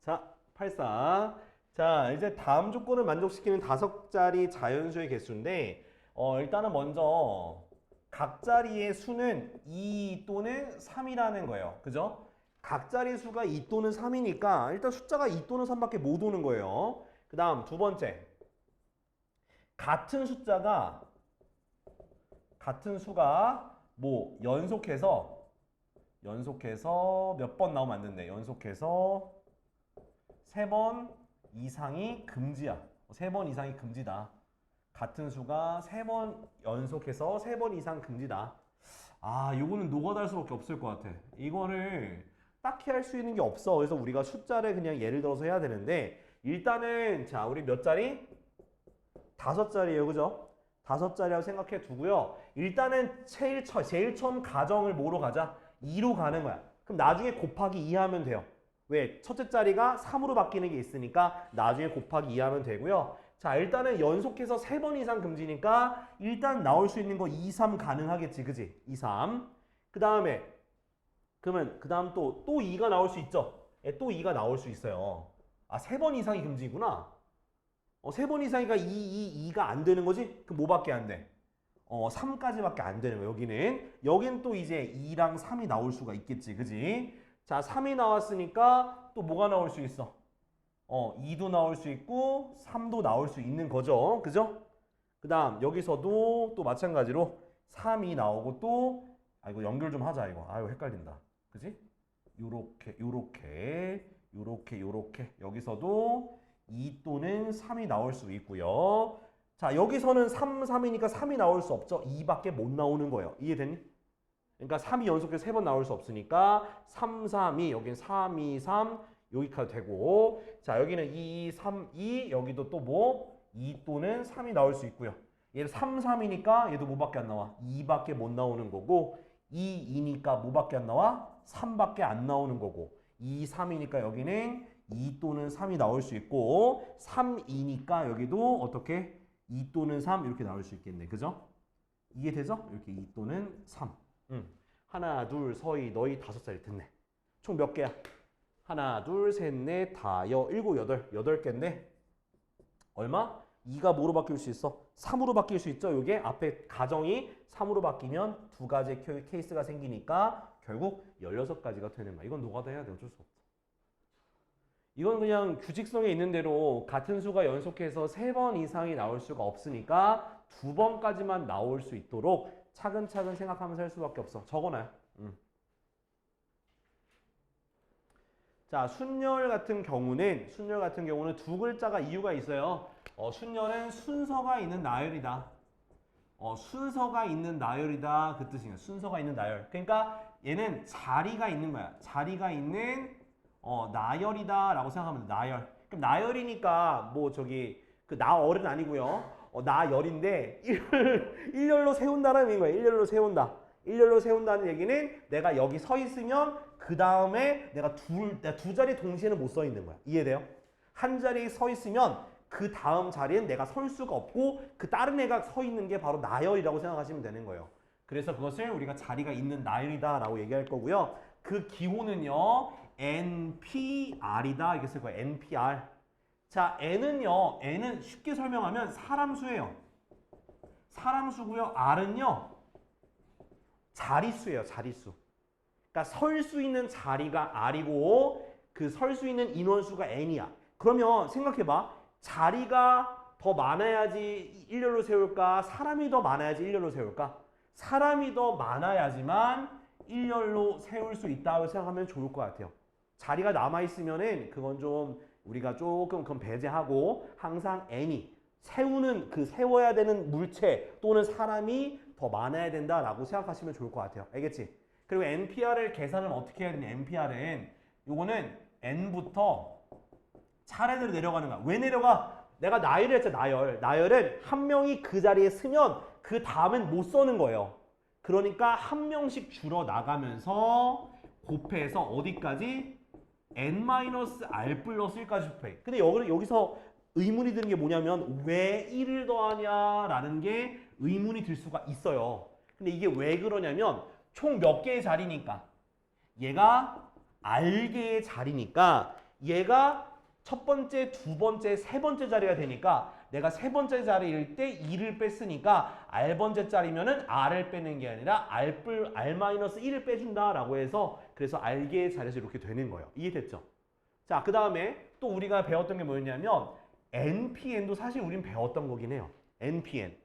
자, 84. 자, 이제 다음 조건을 만족시키는 5자리 자연수의 개수인데, 일단은 먼저 각 자리의 수는 2 또는 3이라는 거예요. 그죠? 각 자리 수가 2 또는 3이니까 일단 숫자가 2 또는 3밖에 못 오는 거예요. 그 다음 두 번째. 같은 수가 뭐 연속해서 몇 번 나오면 안 된대. 연속해서 3번 이상이 금지야. 3번 이상이 금지다. 같은 수가 3번 연속해서 3번 이상 금지다. 아, 요거는 노가다할 수밖에 없을 것 같아. 이거를 딱히 할 수 있는 게 없어. 그래서 우리가 숫자를 그냥 예를 들어서 해야 되는데, 일단은 자, 우리 몇 자리? 5자리예요. 그죠? 5자리라고 생각해 두고요. 일단은 제일 처음 가정을 뭐로 가자? 2로 가는 거야. 그럼 나중에 곱하기 2 하면 돼요. 왜? 첫째 자리가 3으로 바뀌는 게 있으니까 나중에 곱하기 2 하면 되고요. 자, 일단은 연속해서 3번 이상 금지니까 일단 나올 수 있는 거 2, 3 가능하겠지. 그지? 2, 3. 그 다음에 그러면 그 다음 또 2가 나올 수 있죠. 예, 또 2가 나올 수 있어요. 아, 3번 이상이 금지구나. 3번 이상이니까 2가 안 되는 거지? 그럼 뭐밖에 안 돼? 3까지밖에 안 되는 거야. 여기는 또 이제 2랑 3이 나올 수가 있겠지. 그지? 자, 3이 나왔으니까 또 뭐가 나올 수 있어? 2도 나올 수 있고 3도 나올 수 있는 거죠. 그죠? 그 다음 여기서도 또 마찬가지로 3이 나오고 또 이거 연결 좀 하자 이거. 아유 헷갈린다. 그지? 요렇게 여기서도 2 또는 3이 나올 수 있고요. 자, 여기서는 3이니까 3이 나올 수 없죠. 2밖에 못 나오는 거예요. 이해됐니? 그러니까 3이 연속해서 3번 나올 수 없으니까 3, 3, 2, 여기는 3, 2, 3 여기까지 되고, 자, 여기는 2, 3, 2, 여기도 또 뭐? 2 또는 3이 나올 수 있고요. 얘는 3, 3이니까 얘도 뭐밖에 안 나와? 2밖에 못 나오는 거고, 2, 2니까 뭐밖에 안 나와? 3밖에 안 나오는 거고, 2, 3이니까 여기는 2 또는 3이 나올 수 있고, 3, 2니까 여기도 어떻게? 2 또는 3 이렇게 나올 수 있겠네. 그죠? 이해되죠? 이렇게 2 또는 3. 하나, 둘, 서희, 너희 5자리 됐네. 총 몇 개야? 하나, 둘, 셋, 넷, 다, 일곱, 여덟 개인데 얼마? 2가 뭐로 바뀔 수 있어? 3으로 바뀔 수 있죠? 이게 앞에 가정이 3으로 바뀌면 두 가지 케이스가 생기니까 결국 16가지가 되는 거야. 이건 노가다 해야 돼. 어쩔 수 없어. 이건 그냥 규칙성에 있는 대로 같은 수가 연속해서 3번 이상이 나올 수가 없으니까 2번까지만 나올 수 있도록 차근차근 생각하면서 할 수밖에 없어. 적어놔요. 자, 순열 같은 경우는 두 글자가 이유가 있어요. 순열은 순서가 있는 나열이다. 순서가 있는 나열이다. 그 뜻이에요. 순서가 있는 나열. 그러니까 얘는 자리가 있는 거야. 자리가 있는 나열이다 라고 생각하면 돼. 나열. 그럼 나열이니까 뭐 저기 그 나열은 아니고요. 나열인데 일렬로 세운다라는 의미인 거야. 일렬로 세운다. 일렬로 세운다는 얘기는 내가 여기 서 있으면 그 다음에 내가 두 자리 동시에는 못 서 있는 거야. 이해돼요? 한 자리에 서 있으면 그 다음 자리엔 내가 설 수가 없고 그 다른 애가 서 있는 게 바로 나열이라고 생각하시면 되는 거예요. 그래서 그것을 우리가 자리가 있는 나열이다 라고 얘기할 거고요. 그 기호는요. NPR이다 이렇게 쓸 거예요. NPR. 자, N은 쉽게 설명하면 사람 수예요. 사람 수고요. R은요. 자릿수예요. 자릿수. 그러니까 설 수 있는 자리가 R이고 그 설 수 있는 인원수가 N이야. 그러면 생각해봐. 자리가 더 많아야지 일렬로 세울까? 사람이 더 많아야지 일렬로 세울까? 사람이 더 많아야지만 일렬로 세울 수 있다고 생각하면 좋을 것 같아요. 자리가 남아있으면은 그건 좀 우리가 조금 그건 배제하고 항상 N이 세워야 되는 물체 또는 사람이 더 많아야 된다라고 생각하시면 좋을 것 같아요. 알겠지? 그리고 NPR을 계산을 어떻게 해야 되냐? NPR은 요거는 N부터 차례대로 내려가는 거야. 왜 내려가? 내가 나열을 했잖아. 나열은 한 명이 그 자리에 쓰면 그 다음엔 못 써는 거예요. 그러니까 한 명씩 줄어 나가면서 곱해서 어디까지? N-R 플러스 1까지 곱해. 근데 여기서 의문이 드는 게 뭐냐면 왜 1을 더하냐라는 게 의문이 들 수가 있어요. 근데 이게 왜 그러냐면 총 몇 개의 자리니까 얘가 R개의 자리니까 얘가 첫 번째, 두 번째, 세 번째 자리가 되니까 내가 세 번째 자리일 때 2를 뺐으니까 R번째 자리면은 R을 빼는 게 아니라 R-1을 빼준다라고 해서 그래서 R개의 자리에서 이렇게 되는 거예요. 이해됐죠? 자, 그 다음에 또 우리가 배웠던 게 뭐였냐면 NPN도 사실 우린 배웠던 거긴 해요. NPN.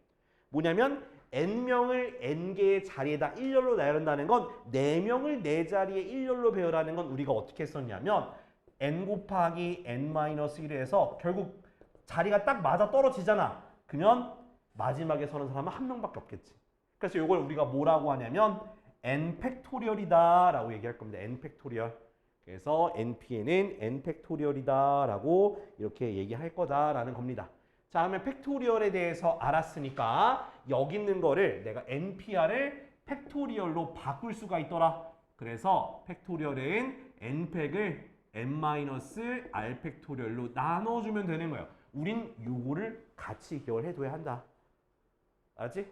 뭐냐면 N명을 N개의 자리에다 일렬로 나열한다는 건 4명을 4자리에 일렬로 배열하는 건 우리가 어떻게 했었냐면 N 곱하기 N-1을 해서 결국 자리가 딱 맞아 떨어지잖아. 그러면 마지막에 서는 사람은 한 명밖에 없겠지. 그래서 이걸 우리가 뭐라고 하냐면 N 팩토리얼이다 라고 얘기할 겁니다. N 팩토리얼. 그래서 NPN은 N 팩토리얼이다 라고 이렇게 얘기할 거다라는 겁니다. 자, 그러면 팩토리얼에 대해서 알았으니까 여기 있는 거를 내가 NPR을 팩토리얼로 바꿀 수가 있더라. 그래서 팩토리얼은 N팩을 N-R 팩토리얼로 나눠주면 되는 거예요. 우린 요거를 같이 기억을 해둬야 한다. 알았지?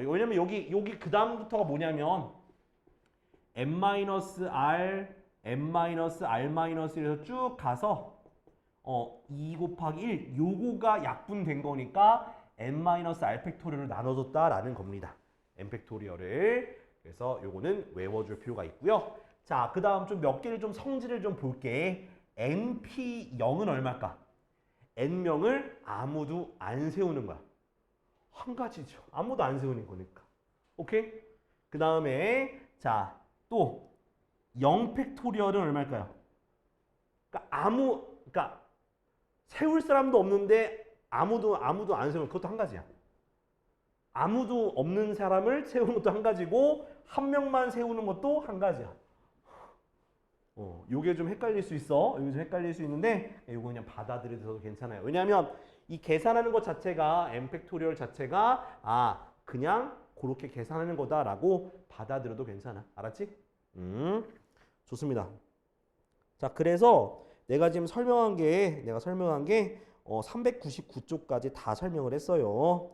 왜냐면 여기 그 다음부터가 뭐냐면 N-R, N-R-에서 쭉 가서 2 곱하기 1 요거가 약분된 거니까 N-R 팩토리얼을 나눠줬다라는 겁니다. N 팩토리얼을. 그래서 요거는 외워줄 필요가 있고요. 자, 그 다음 좀 몇 개를 좀 성질을 좀 볼게. NP0은 얼마일까? N명을 아무도 안 세우는 거야. 한 가지죠. 아무도 안 세우는 거니까. 오케이? 그 다음에 자, 또 0 팩토리얼은 얼마일까요? 그러니까 세울 사람도 없는데 아무도 안 세우는 그것도 한 가지야. 아무도 없는 사람을 세우는 것도 한 가지고 한 명만 세우는 것도 한 가지야. 요게 좀 헷갈릴 수 있어. 요게 좀 헷갈릴 수 있는데 요거 그냥 받아들여도 괜찮아요. 왜냐하면 이 계산하는 것 자체가 n 팩토리얼 자체가 그냥 그렇게 계산하는 거다라고 받아들여도 괜찮아. 알았지? 좋습니다. 자, 그래서 내가 지금 설명한 게 399쪽까지 다 설명을 했어요.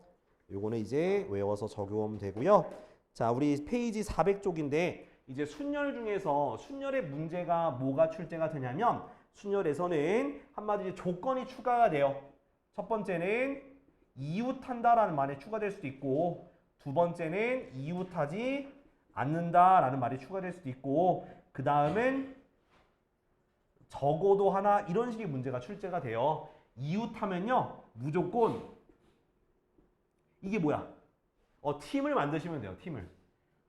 요거는 이제 외워서 적용하면 되고요. 자, 우리 페이지 400쪽인데 이제 순열 중에서 순열의 문제가 뭐가 출제가 되냐면 순열에서는 한마디로 조건이 추가가 돼요. 첫 번째는 이웃한다라는 말이 추가될 수도 있고 두 번째는 이웃하지 않는다라는 말이 추가될 수도 있고 그 다음은 적어도 하나 이런 식의 문제가 출제가 돼요. 이웃하면요 무조건 이게 뭐야? 팀을 만드시면 돼요.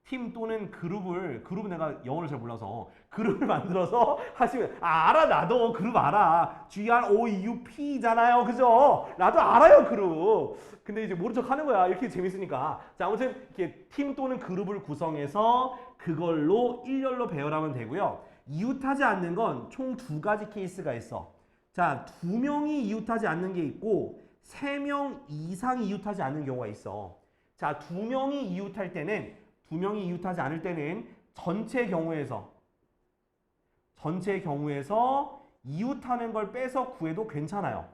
팀 또는 그룹을 내가 영어를 잘 몰라서 그룹을 만들어서 하시면 알아. 나도 그룹 알아. GROUP잖아요. 그죠? 나도 알아요 그룹. 근데 이제 모른 척 하는 거야. 이렇게 재밌으니까. 자, 아무튼 이렇게 팀 또는 그룹을 구성해서 그걸로 일렬로 배열하면 되고요. 이웃하지 않는 건 총 2가지 케이스가 있어. 자, 2명이 이웃하지 않는 게 있고 3명 이상이 이웃하지 않는 경우가 있어. 자, 2명이 이웃하지 않을 때는 전체 경우에서 이웃하는 걸 빼서 구해도 괜찮아요.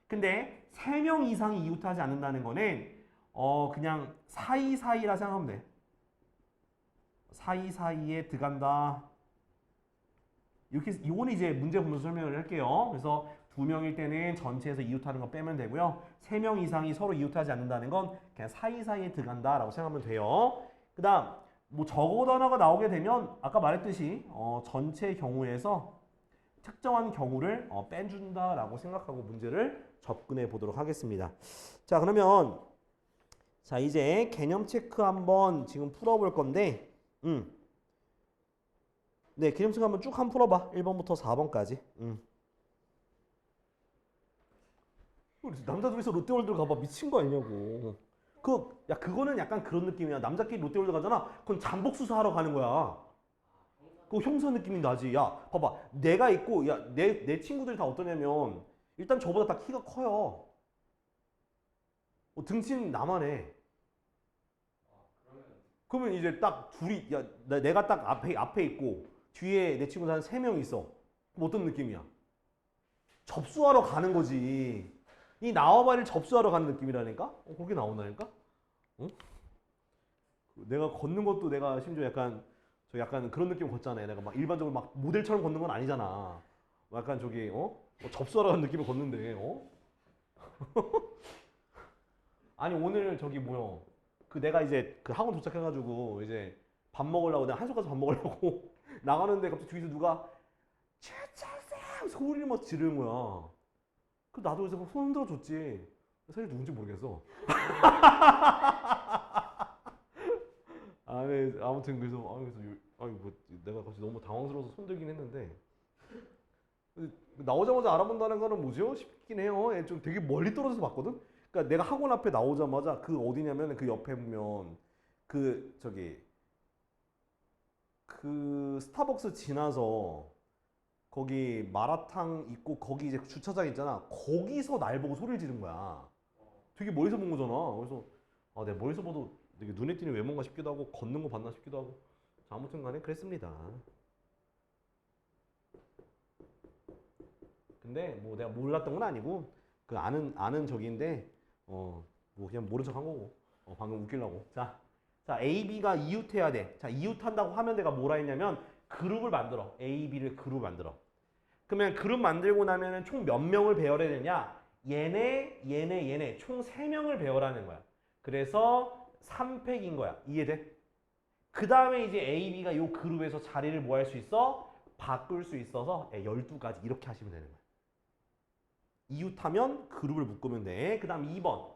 근데 3명 이상이 이웃하지 않는다는 거는 그냥 사이사이라 생각하면 돼. 사이사이에 들어간다. 이렇게 이거는 이제 문제 보면서 설명을 할게요. 그래서 2명일 때는 전체에서 이웃하는 거 빼면 되고요. 3명 이상이 서로 이웃하지 않는다는 건 그냥 사이사이에 들어간다라고 생각하면 돼요. 그 다음 뭐 적어 단어가 나오게 되면 아까 말했듯이 전체 경우에서 특정한 경우를 빼준다라고 생각하고 문제를 접근해 보도록 하겠습니다. 자, 그러면 자 이제 개념 체크 한번 지금 풀어볼 건데 네, 개념 체크 한번 쭉 한번 풀어봐. 1번부터 4번까지. 남자 둘이서 롯데월드 가봐. 미친 거 아니냐고. 그거는 약간 그런 느낌이야. 남자끼리 롯데월드 가잖아. 그건 잠복수사 하러 가는 거야. 그거 형사 느낌이 나지. 야, 봐봐. 내가 있고, 야, 내 친구들이 다 어떠냐면, 일단 저보다 다 키가 커요. 등치는 나만 해. 그러면 이제 딱 둘이, 야, 내가 딱 앞에 있고, 뒤에 내 친구들 한 3명 있어. 그럼 어떤 느낌이야? 접수하러 가는 거지. 이 나와바리를 접수하러 가는 느낌이라니까? 그렇게 나온다니까? 응? 내가 걷는 것도 내가 심지어 약간 그런 느낌 걷잖아요. 내가 막 일반적으로 막 모델처럼 걷는 건 아니잖아. 약간 저기 접수하러 간 느낌을 걷는데 아니 오늘 저기 뭐야 그 내가 이제 그 학원 도착해가지고 이제 밥 먹으려고 내가 한솥 가서 밥 먹으려고 나가는데 갑자기 뒤에서 누가 최철생 소리를 막 지르는 거야. 그 나도 그래서 손 흔들어 줬지. 사실 누군지 모르겠어. 아니 아무튼 그래서 뭐 내가 갑자기 너무 당황스러워서 손들긴 했는데 나오자마자 알아본다는 거는 뭐죠? 싶긴 해요. 좀 되게 멀리 떨어져서 봤거든. 그러니까 내가 학원 앞에 나오자마자 그 어디냐면 그 옆에 보면 그 저기 그 스타벅스 지나서 거기 마라탕 있고 거기 이제 주차장 있잖아. 거기서 날 보고 소리를 지른 거야. 되게 멀리서 본 거잖아. 그래서 내가 멀리서 봐도 되게 눈에 띄는 외모인가 싶기도 하고 걷는 거 봤나 싶기도 하고. 자, 아무튼 간에 그랬습니다. 근데 뭐 내가 몰랐던 건 아니고 그 아는 적인데 뭐 그냥 모른 척 한 거고 방금 웃기려고. 자 A, B가 이웃해야 돼. 자 이웃한다고 하면 내가 뭐라 했냐면 그룹을 만들어. A, B를 그룹 만들어. 그러면 그룹 만들고 나면은 총 몇 명을 배열해야 되냐? 얘네 총 3명을 배열하는 거야. 그래서 3팩인 거야. 이해돼? 그 다음에 이제 A, B가 이 그룹에서 자리를 뭐 할 수 있어? 바꿀 수 있어서 12가지 이렇게 하시면 되는 거야. 이웃하면 그룹을 묶으면 돼. 그 다음 2번.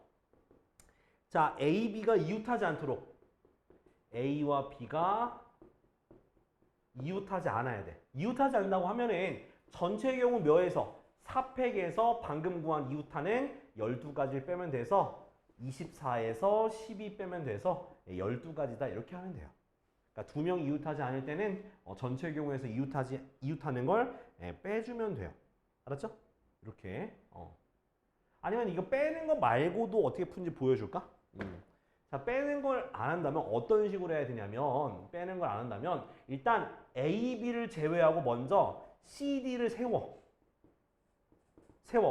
자, A, B가 이웃하지 않도록 A와 B가 이웃하지 않아야 돼. 이웃하지 않는다고 하면은 전체 경우 몇에서 4팩에서 방금 구한 이웃하는 12가지를 빼면 돼서 24에서 12 빼면 돼서 12가지다 이렇게 하면 돼요. 그러니까 2명 이웃하지 않을 때는 전체 경우에서 이웃하는 걸 빼주면 돼요. 알았죠? 이렇게. 아니면 이거 빼는 거 말고도 어떻게 푸는지 보여줄까? 자, 빼는 걸 안 한다면 어떤 식으로 해야 되냐면 빼는 걸 안 한다면 일단 A, B를 제외하고 먼저 C, D를 세워.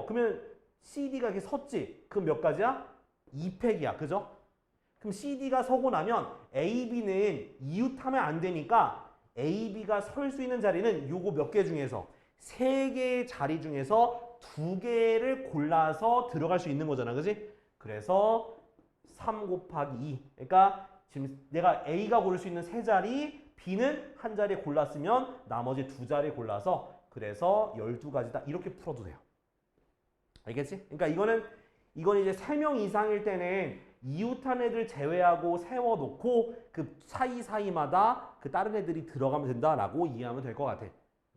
그러면 C, D가 이렇게 섰지? 그럼 몇 가지야? 2팩이야. 그죠? 그럼 C, D가 서고 나면 A, B는 이웃하면 안 되니까 A, B가 설 수 있는 자리는 요거 몇 개 중에서 3개의 자리 중에서 2개를 골라서 들어갈 수 있는 거잖아. 그지? 그래서 3 곱하기 2. 그러니까 지금 내가 A가 고를 수 있는 3자리, B는 한 자리 골랐으면 나머지 2자리 골라서 그래서 12가지다. 이렇게 풀어도 돼요. 알겠지? 그러니까 이건 이제 3명 이상일 때는 이웃한 애들 제외하고 세워놓고 그 사이사이마다 그 다른 애들이 들어가면 된다라고 이해하면 될 것 같아.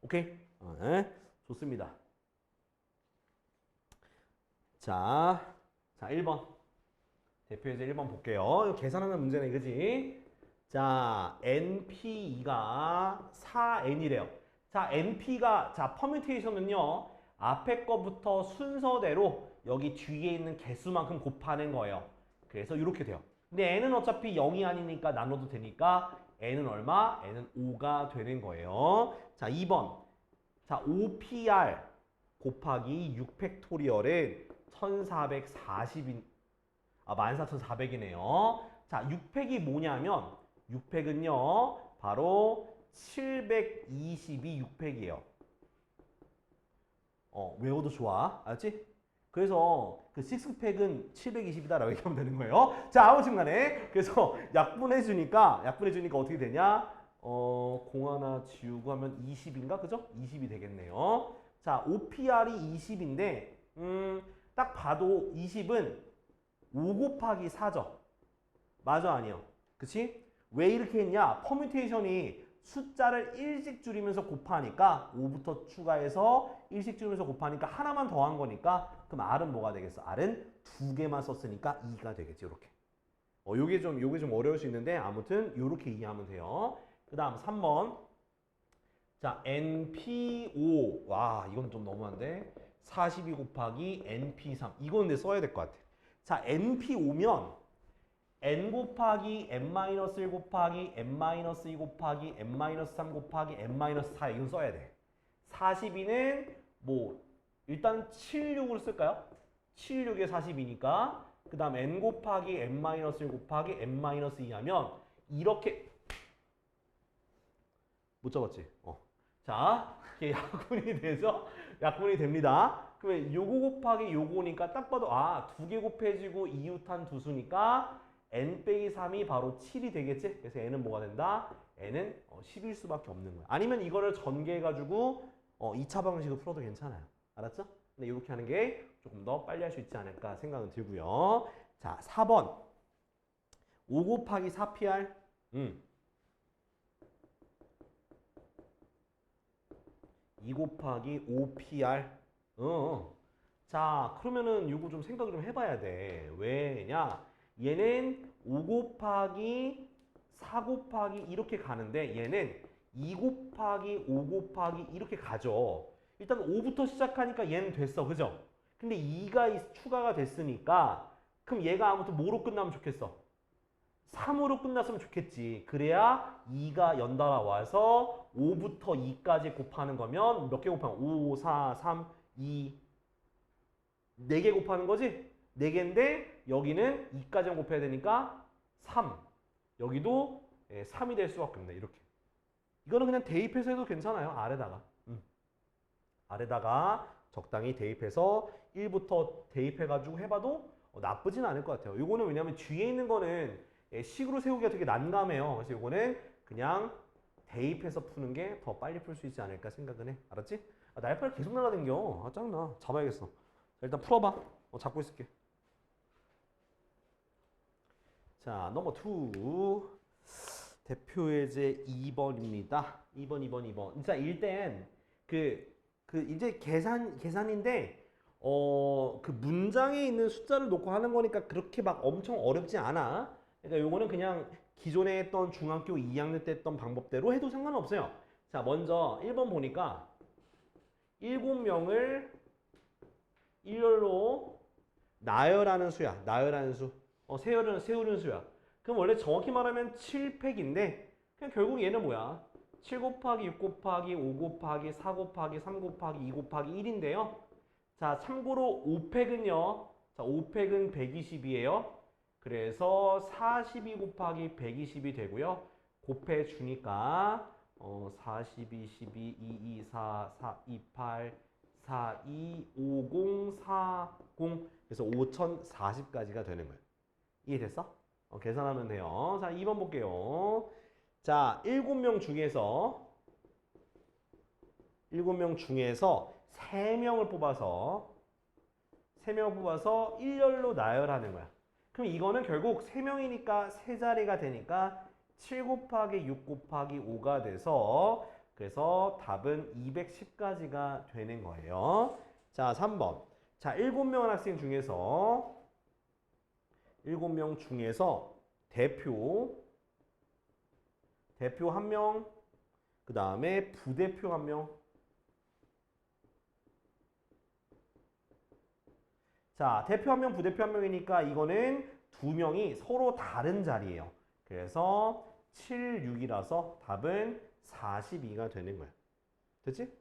오케이? 네. 좋습니다. 자 1번. 대표에서 1번 볼게요. 계산하는 문제네, 그지? 자, NP2가 4N이래요. 자, NP가, 퍼뮤테이션은요, 앞에 거부터 순서대로 여기 뒤에 있는 개수만큼 곱하는 거예요. 그래서 이렇게 돼요. 근데 N은 어차피 0이 아니니까 나눠도 되니까 N은 얼마? N은 5가 되는 거예요. 자, 2번. 자, OPR 곱하기 6팩토리얼은 14,400이네요. 자, 6팩이 뭐냐면 6팩은요. 바로 722 6팩이에요. 외워도 좋아. 알았지? 그래서 그 6팩은 720이다라고 얘기하면 되는 거예요. 자, 아무튼 간에 그래서 약분해주니까 어떻게 되냐? 공 하나 지우고 하면 20인가? 그죠? 20이 되겠네요. 자, OPR이 20인데 딱 봐도 20은 5 곱하기 4죠. 맞아 아니요? 그치? 왜 이렇게 했냐? 퍼뮤테이션이 숫자를 1씩 줄이면서 곱하니까 5부터 추가해서 1씩 줄이면서 곱하니까 하나만 더한 거니까 그럼 R은 뭐가 되겠어? R은 2개만 썼으니까 2가 되겠지. 이렇게. 요게 좀 어려울 수 있는데 아무튼 이렇게 이해하면 돼요. 그 다음 3번. 자, NP5. 와, 이건 좀 너무한데. 42 곱하기 NP3. 이건 근데 써야 될 것 같아. 자, NP5면 n 곱하기 n-1 곱하기 n-2 곱하기 n-3 곱하기 n-4 이건 써야 돼. 42는 뭐 일단 76으로 쓸까요? 76에 42니까 그 다음 n 곱하기 n-1 곱하기 n-2 하면 이렇게 못 잡았지? 자, 이게 약분이 되죠? 약분이 됩니다. 그러면 요거 곱하기 요거니까 딱 봐도 두 개 곱해지고 이웃한 두 수니까 n 빼기 3이 바로 7이 되겠지? 그래서 n은 뭐가 된다? n은 10일 수밖에 없는 거야. 아니면 이거를 전개해가지고 2차 방식으로 풀어도 괜찮아요. 알았죠? 근데 이렇게 하는 게 조금 더 빨리 할 수 있지 않을까 생각은 들고요. 자, 4번. 5 곱하기 4pr. 2 곱하기 5pr. 자, 그러면은 이거 좀 생각을 좀 해봐야 돼. 왜냐? 얘는 5 곱하기 4 곱하기 이렇게 가는데 얘는 2 곱하기 5 곱하기 이렇게 가죠. 일단 5부터 시작하니까 얘는 됐어. 그죠? 근데 2가 추가가 됐으니까 그럼 얘가 아무튼 뭐로 끝나면 좋겠어? 3으로 끝났으면 좋겠지. 그래야 2가 연달아 와서 5부터 2까지 곱하는 거면 몇 개 곱하면 5, 4, 3, 2 4개 곱하는 거지? 4개인데 여기는 2까지만 곱해야 되니까 3 여기도 3이 될 수밖에 없네. 이렇게 이거는 그냥 대입해서 해도 괜찮아요. 아래다가 아래다가 적당히 대입해서 1부터 대입해가지고 해봐도 나쁘진 않을 것 같아요. 이거는 왜냐면 뒤에 있는 거는 식으로 세우기가 되게 난감해요. 그래서 이거는 그냥 대입해서 푸는 게 더 빨리 풀 수 있지 않을까 생각은 해. 알았지? 날파리 계속 날아다녀. 짱나. 잡아야겠어. 자, 일단 풀어봐. 잡고 있을게. 자, 넘버 2. 대표예제 2번입니다. 2번. 자, 일단 이제 계산인데 그 문장에 있는 숫자를 놓고 하는 거니까 그렇게 막 엄청 어렵지 않아. 그러니까 요거는 그냥 기존에 했던 중학교 2학년 때 했던 방법대로 해도 상관없어요. 자, 먼저 1번 보니까 7명을 일렬로 나열하는 수야. 나열하는 수. 세우는 수야. 그럼 원래 정확히 말하면 7팩인데 그냥 결국 얘는 뭐야? 7 곱하기 6 곱하기 5 곱하기 4 곱하기 3 곱하기 2 곱하기 1인데요. 자, 참고로 5팩은요. 자, 5팩은 120이에요. 그래서 42 곱하기 120이 되고요. 곱해 주니까 42, 12, 22, 4, 4, 28, 4, 2, 50, 40 그래서 5040까지가 되는 거예요. 이해됐어? 계산하면 돼요. 자, 2번 볼게요. 자, 7명 중에서 3명을 뽑아서 1열로 나열하는 거야. 그럼 이거는 결국 3명이니까 3자리가 되니까 7 곱하기 6 곱하기 5가 돼서 그래서 답은 210까지가 되는 거예요. 자, 3번. 자, 7명 학생 중에서 대표 1명, 그 다음에 부대표 1명. 자, 대표 1명, 부대표 1명이니까 이거는 2명이 서로 다른 자리예요. 그래서 7, 6이라서 답은 42가 되는 거야. 됐지?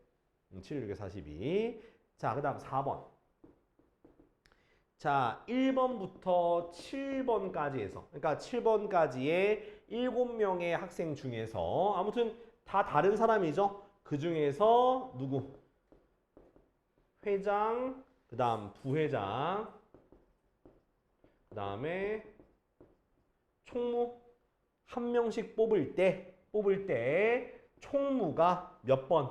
7, 6에 42. 자, 그 다음 4번. 자, 1번부터 7번까지 해서 그러니까 7번까지의 7명의 학생 중에서 아무튼 다 다른 사람이죠. 그 중에서 누구? 회장, 그 다음 부회장, 그 다음에 총무 한 명씩 뽑을 때 총무가 몇 번?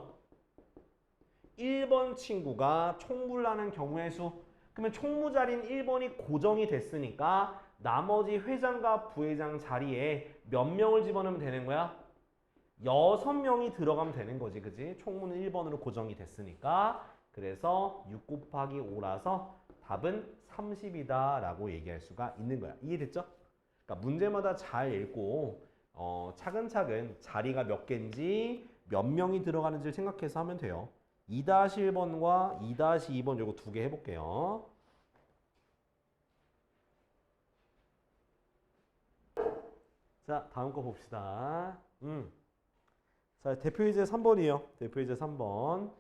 1번 친구가 총무를 하는 경우의 수. 그러면 총무 자리는 1번이 고정이 됐으니까 나머지 회장과 부회장 자리에 몇 명을 집어넣으면 되는 거야? 6명이 들어가면 되는 거지. 그지? 총무는 1번으로 고정이 됐으니까. 그래서 6 곱하기 5라서 답은 30이다 라고 얘기할 수가 있는 거야. 이해됐죠? 그러니까 문제마다 잘 읽고 차근차근 자리가 몇 개인지 몇 명이 들어가는지를 생각해서 하면 돼요. 2-1번과 2-2번 요거 두 개 해볼게요. 자, 다음 거 봅시다. 자, 대표이제 3번이에요. 대표이제 3번.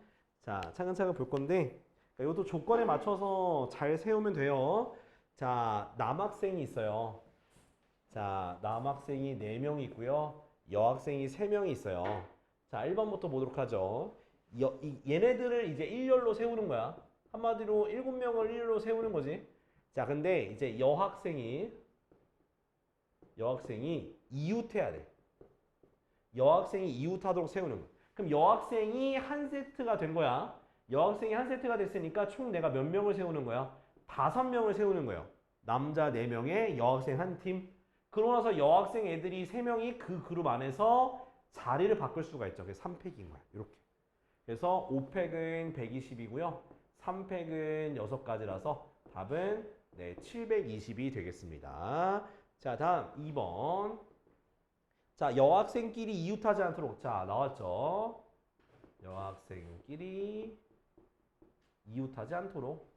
자, 차근차근 볼 건데 이것도 조건에 맞춰서 잘 세우면 돼요. 자, 남학생이 있어요. 자, 남학생이 4명이 있고요. 여학생이 3명이 있어요. 자, 1번부터 보도록 하죠. 얘네들을 이제 일렬로 세우는 거야. 한마디로 7명을 일렬로 세우는 거지. 자, 근데 이제 여학생이 이웃해야 돼. 여학생이 이웃하도록 세우는 거야. 그럼 여학생이 한 세트가 된 거야. 여학생이 한 세트가 됐으니까 총 내가 몇 명을 세우는 거야? 5명을 세우는 거예요. 남자 4명에 여학생 한 팀. 그러고 나서 여학생 애들이 3명이 그 그룹 안에서 자리를 바꿀 수가 있죠. 그래서 3팩인 거야. 이렇게. 그래서 5팩은 120이고요. 3팩은 6가지라서 답은 네, 720이 되겠습니다. 자, 다음 2번. 자, 여학생끼리 이웃하지 않도록. 자, 나왔죠. 여학생끼리 이웃하지 않도록.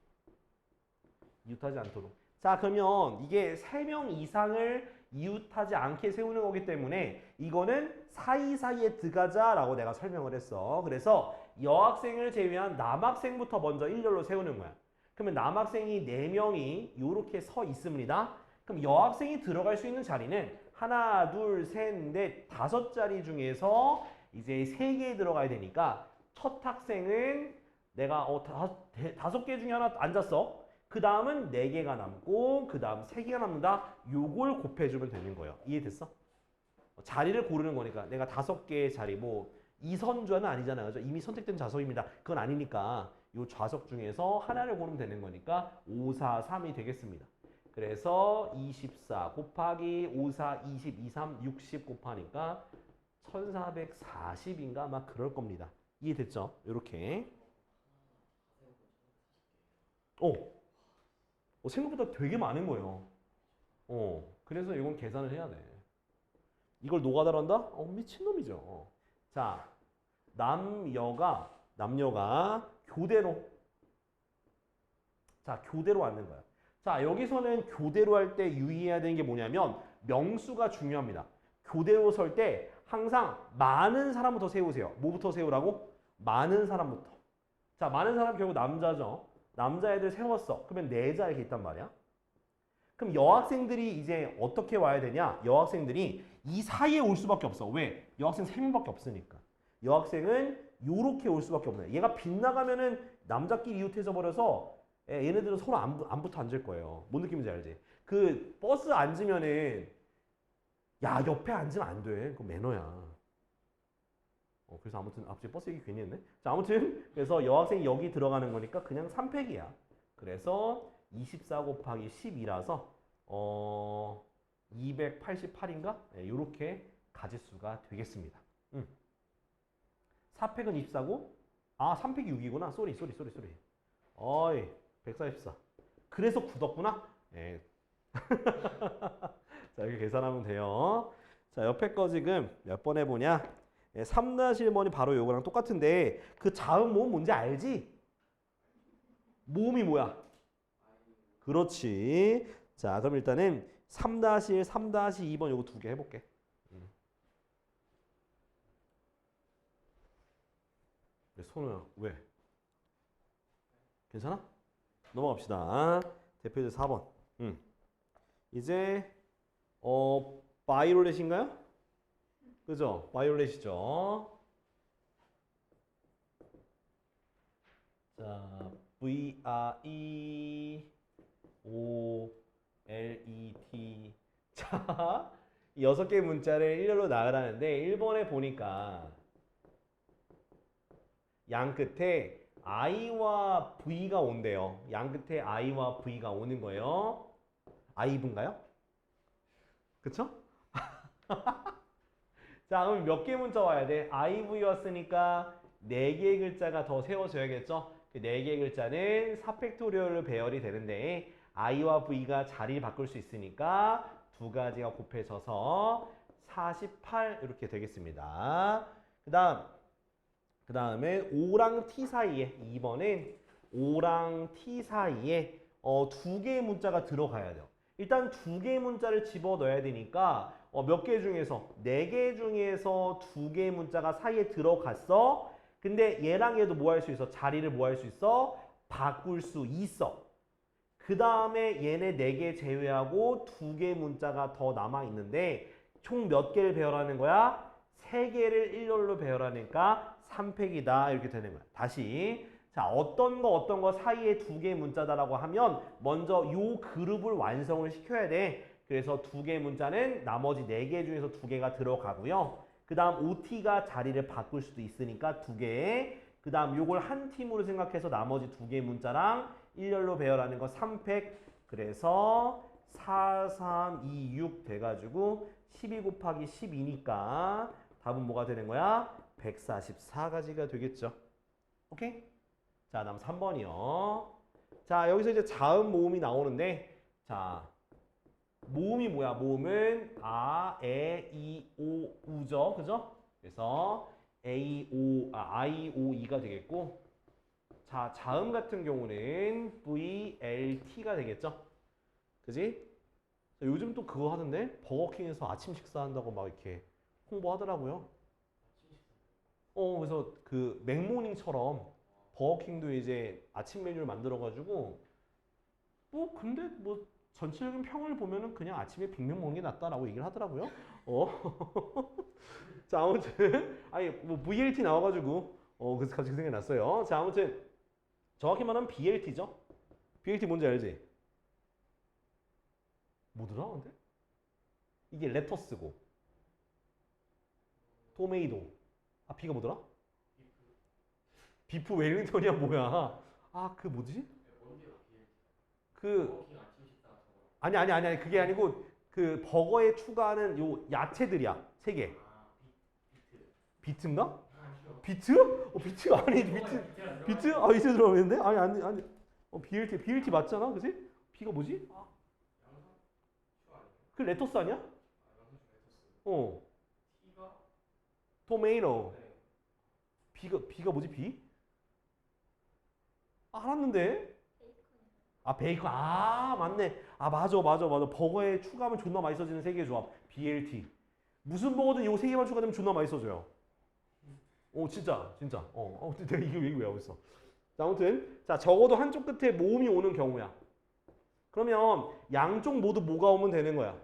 자, 그러면 이게 3명 이상을 이웃하지 않게 세우는 거기 때문에 이거는 사이사이에 들어가자라고 내가 설명을 했어. 그래서 여학생을 제외한 남학생부터 먼저 일렬로 세우는 거야. 그러면 남학생이 4명이 이렇게 서 있습니다. 그럼 여학생이 들어갈 수 있는 자리는 하나, 둘, 셋, 넷, 5자리 중에서 이제 3개 들어가야 되니까 첫 학생은 내가 5개 중에 하나 앉았어. 그 다음은 4개가 남고 그 다음 3개가 남는다. 요걸 곱해주면 되는 거예요. 이해됐어? 자리를 고르는 거니까 내가 5개의 자리 뭐 이선좌는 아니잖아요. 그죠? 이미 선택된 좌석입니다. 그건 아니니까 요 좌석 중에서 하나를 고르면 되는 거니까 5, 4, 3이 되겠습니다. 그래서 24 곱하기 5, 4, 20, 2, 3, 60 곱하니까 1440인가 막 그럴 겁니다. 이해됐죠? 이렇게. 생각보다 되게 많은 거예요. 그래서 이건 계산을 해야 돼. 이걸 노가다로 한다? 미친놈이죠. 자, 남녀가 교대로. 자, 교대로 앉는 거야. 자, 여기서는 교대로 할 때 유의해야 되는 게 뭐냐면 명수가 중요합니다. 교대로 설 때 항상 많은 사람부터 세우세요. 뭐부터 세우라고? 많은 사람부터. 자, 많은 사람 결국 남자죠. 남자애들 세웠어. 그러면 4자 이렇게 있단 말이야. 그럼 여학생들이 이제 어떻게 와야 되냐? 여학생들이 이 사이에 올 수밖에 없어. 왜? 여학생 3명밖에 없으니까. 여학생은 요렇게 올 수밖에 없네. 얘가 빗나가면은 남자끼리 이웃해져 버려서 얘네들은 서로 안 붙어 앉을 거예요. 뭔 느낌인지 알지? 그 버스 앉으면은 야, 옆에 앉으면 안 돼. 그거 매너야. 그래서 아무튼 앞뒤 버스 얘기 괜히 했네. 자, 아무튼 그래서 여학생이 여기 들어가는 거니까 그냥 3팩이야. 그래서 24 곱하기 12라서 288인가? 이렇게 가짓수가 되겠습니다. 4팩은 24고 3팩이 6이구나. 쏘리. 어이, 144. 그래서 굳었구나. 네. 자, 이렇게 계산하면 돼요. 자, 옆에 거 지금 몇 번 해보냐? 3-1번이 바로 요거랑 똑같은데 그 자음 모음 뭔지 알지? 모음이 뭐야? 그렇지. 자, 그럼 일단은 3-1, 3-2번 요거 2개 해볼게. 손우야, 왜? 괜찮아? 넘어갑시다. 대표제 4번. 이제 바이올렛인가요? 그죠? 바이올렛이죠. 자, V-R-E-O-L-E-T. 자, 이 6개의 문자를 일렬로 나열하는데 1번에 보니까 양 끝에 I와 V가 온대요. 양 끝에 I와 V가 오는 거예요. I분가요? 그쵸? 자, 그럼 몇 개 문자 와야 돼? IV였으니까 4개의 글자가 더 세워져야겠죠? 그 4개의 글자는 4팩토리얼로 배열이 되는데 I와 V가 자리를 바꿀 수 있으니까 2가지가 곱해져서 48 이렇게 되겠습니다. 그 다음에 O랑 T 사이에 2번은 O랑 T 사이에 2개의 문자가 들어가야 돼요. 일단 2개의 문자를 집어넣어야 되니까 몇 개 중에서 4개 중에서 2개의 문자가 사이에 들어갔어. 근데 얘랑 얘도 뭐 할 수 있어? 자리를 뭐 할 수 있어? 바꿀 수 있어. 그 다음에 얘네 4개 제외하고 2개의 문자가 더 남아있는데 총 몇 개를 배열하는 거야? 3개를 일렬로 배열하니까 3팩이다 이렇게 되는 거야. 다시 자 어떤 거 사이에 2개의 문자다라고 하면 먼저 요 그룹을 완성을 시켜야 돼. 그래서 2개의 문자는 나머지 4개 중에서 2개가 들어가고요. 그 다음 OT가 자리를 바꿀 수도 있으니까 2개. 그 다음 요걸 한 팀으로 생각해서 나머지 2개의 문자랑 일렬로 배열하는 거 3팩. 그래서 4, 3, 2, 6 돼가지고 12 곱하기 12니까 답은 뭐가 되는 거야? 144가지가 되겠죠. 오케이? 자, 다음 3번이요. 자, 여기서 이제 자음 모음이 나오는데 자, 모음이 뭐야? 모음은 아, 에, 이, 오, 우죠. 그죠? 그래서 A, O, I, O, E가 되겠고 자, 자음 같은 경우는 V, L, T가 되겠죠? 그지? 요즘 또 그거 하던데? 버거킹에서 아침 식사한다고 막 이렇게 홍보하더라고요. 그래서 그 맥모닝처럼 버거킹도 이제 아침 메뉴를 만들어가지고 근데 뭐 전체적인 평을 보면은 그냥 아침에 빅맥 먹는 게 낫다라고 얘기를 하더라고요. 자, 아무튼 아니 뭐 VLT 나와가지고 그래서 갑자기 그 생각이 났어요. 자, 아무튼 정확히 말하면 BLT죠. BLT 뭔지 알지? 뭐더라 근데? 이게 레터스고 토메이도 B가 뭐더라? 비프 웰링턴이야 뭐야? 그 뭐지? 그 아니 그게 아니고 그 버거에 추가하는 요 야채들이야 3개. 비트인가? 비트? 비트가 아니 비트? 이제 들어오는데? 아니 BLT 맞잖아 그지? B가 뭐지? 그 레터스 아니야? 토메이토. B가 뭐지 B? 알았는데? 베이컨. 맞네. 맞아. 버거에 추가하면 존나 맛있어지는 3개의 조합. BLT. 무슨 버거든 요 3개만 추가되면 존나 맛있어져요. 진짜. 내가 이게 왜 하고 있어. 자, 아무튼. 자, 적어도 한쪽 끝에 모음이 오는 경우야. 그러면 양쪽 모두 뭐가 오면 되는 거야.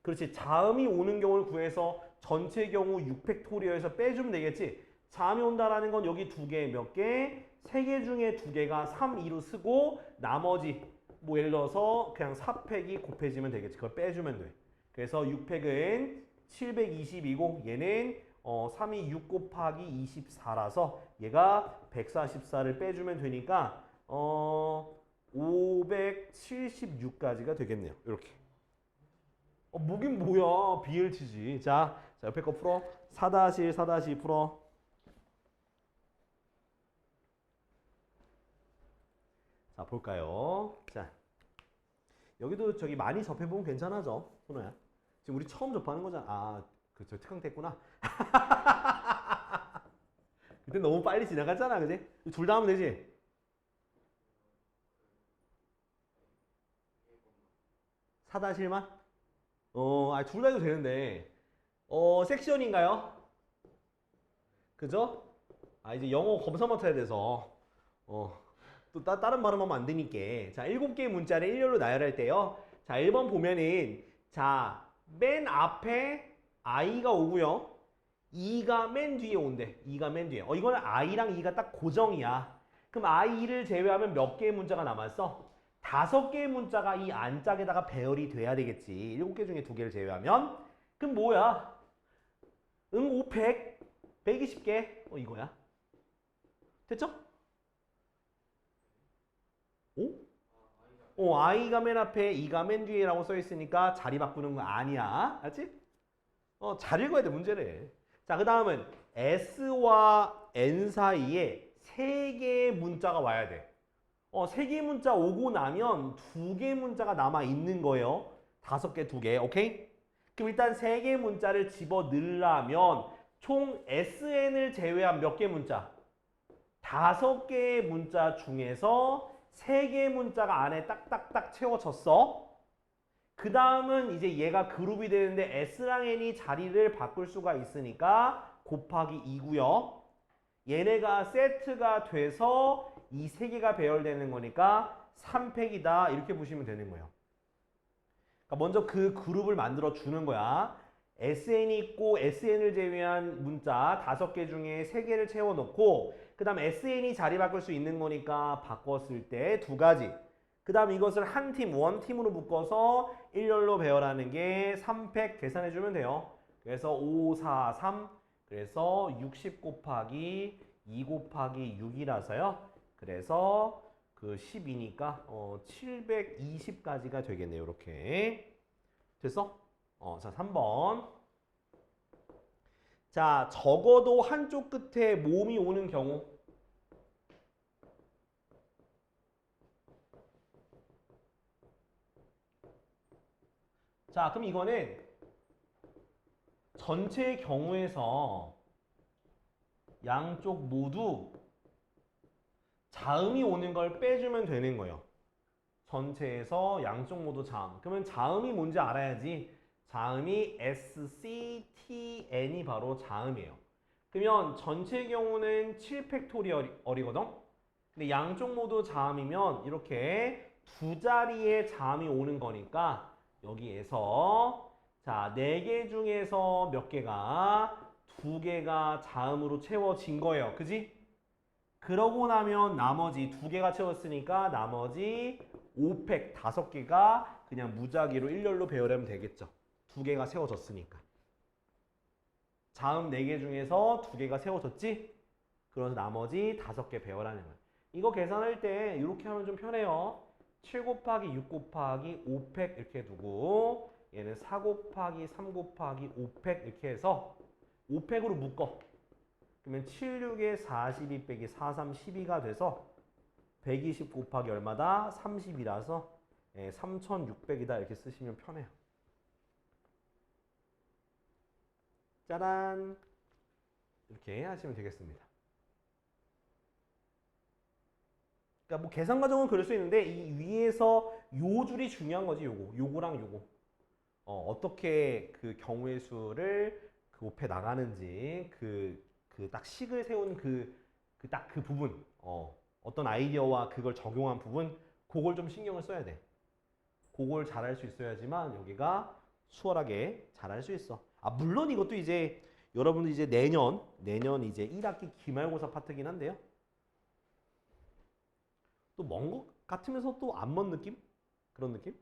그렇지. 자음이 오는 경우를 구해서 전체 경우 6팩토리얼에서 빼주면 되겠지. 자음이 온다라는 건 여기 2개, 몇 개? 3개 중에 2개가 3, 2로 쓰고 나머지 뭐 예를 들어서 그냥 4팩이 곱해지면 되겠지. 그걸 빼주면 돼. 그래서 6팩은 720이고 얘는 3이 6 곱하기 24라서 얘가 144를 빼주면 되니까 576까지가 되겠네요. 이렇게. 뭐긴 뭐야. BLT지. 자, 옆에 거 풀어. 4-1 풀어. 자, 볼까요? 자, 여기도 저기 많이 접해보면 괜찮아져, 손호야. 지금 우리 처음 접하는 거잖아. 그쵸, 특강 때 했구나. 그때 너무 빨리 지나갔잖아, 그지? 둘 다 하면 되지? 사다실만? 둘 다 해도 되는데. 섹션인가요? 그죠? 이제 영어 검사 맡아야 돼서. 또 다른 발음하면 안 되니까. 자, 7개의 문자를 일렬로 나열할 때요. 자, 1번 보면은 자, 맨 앞에 I가 오고요. E가 맨 뒤에 온대. E가 맨 뒤에. 이거는 I랑 E가 딱 고정이야. 그럼 I를 제외하면 몇 개의 문자가 남았어? 5개의 문자가 이 안짝에다가 배열이 돼야 되겠지. 7개 중에 2개를 제외하면. 그럼 뭐야? 500, 120개. 이거야. 됐죠? I가 맨 앞에, E가 맨 뒤에라고 써 있으니까 자리 바꾸는 거 아니야. 알지? 잘 읽어야 돼, 문제를. 자, 그 다음은 S와 N 사이에 3개의 문자가 와야 돼. 3개의 문자 오고 나면 2개의 문자가 남아 있는 거예요. 5개, 2개. 오케이? 그럼 일단 3개의 문자를 집어 넣으려면 총 SN을 제외한 몇 개의 문자? 5개의 문자 중에서 3개의 문자가 안에 딱딱딱 채워졌어. 그 다음은 이제 얘가 그룹이 되는데 S랑 N이 자리를 바꿀 수가 있으니까 곱하기 2고요. 얘네가 세트가 돼서 이 3개가 배열되는 거니까 3팩이다. 이렇게 보시면 되는 거예요. 그러니까 먼저 그 그룹을 만들어 주는 거야. SN이 있고 SN을 제외한 문자 5개 중에 3개를 채워놓고 그 다음 SN이 자리 바꿀 수 있는 거니까 바꿨을 때 2가지. 그 다음 이것을 한 팀, 원팀으로 묶어서 일렬로 배열하는 게 3팩 계산해주면 돼요. 그래서 5, 4, 3 그래서 60 곱하기 2 곱하기 6이라서요. 그래서 그 12니까 720까지가 되겠네요. 이렇게. 됐어? 자, 3번. 자, 적어도 한쪽 끝에 모음이 오는 경우. 자, 그럼 이거는 전체의 경우에서 양쪽 모두 자음이 오는 걸 빼주면 되는 거예요. 전체에서 양쪽 모두 자음. 그러면 자음이 뭔지 알아야지. 자음이 S, C, T, N이 바로 자음이에요. 그러면 전체의 경우는 7팩토리얼이거든? 근데 양쪽 모두 자음이면 이렇게 2자리의 자음이 오는 거니까 여기에서 자, 4개 중에서 몇 개가 2개가 자음으로 채워진 거예요. 그지? 그러고 나면 나머지 2개가 채웠으니까 나머지 5팩 5개가 그냥 무작위로 일렬로 배열하면 되겠죠. 2개가 세워졌으니까. 자음 4개 중에서 2개가 세워졌지? 그래서 나머지 5개 배열하는 거야. 이거 계산할 때 이렇게 하면 좀 편해요. 7 곱하기 6 곱하기 5팩 이렇게 두고 얘는 4 곱하기 3 곱하기 5팩 이렇게 해서 5팩으로 묶어. 그러면 7, 6에 42 빼기 4, 3, 12가 돼서 120 곱하기 얼마다? 30이라서 3600이다 이렇게 쓰시면 편해요. 짜란! 이렇게 하시면 되겠습니다. 그러니까 뭐 계산 과정은 그럴 수 있는데 이 위에서 요 줄이 중요한 거지. 요거랑 요거. 어떻게 그 경우의 수를 그 곱해 나가는지 그 딱 식을 세운 딱 그 부분 어떤 아이디어와 그걸 적용한 부분 그걸 좀 신경을 써야 돼. 그걸 잘할 수 있어야지만 여기가 수월하게 잘할 수 있어. 아 물론 이것도 이제 여러분들 이제 내년 이제 1학기 기말고사 파트긴 한데요. 또 먼 것 같으면서 또 안 먼 느낌? 그런 느낌?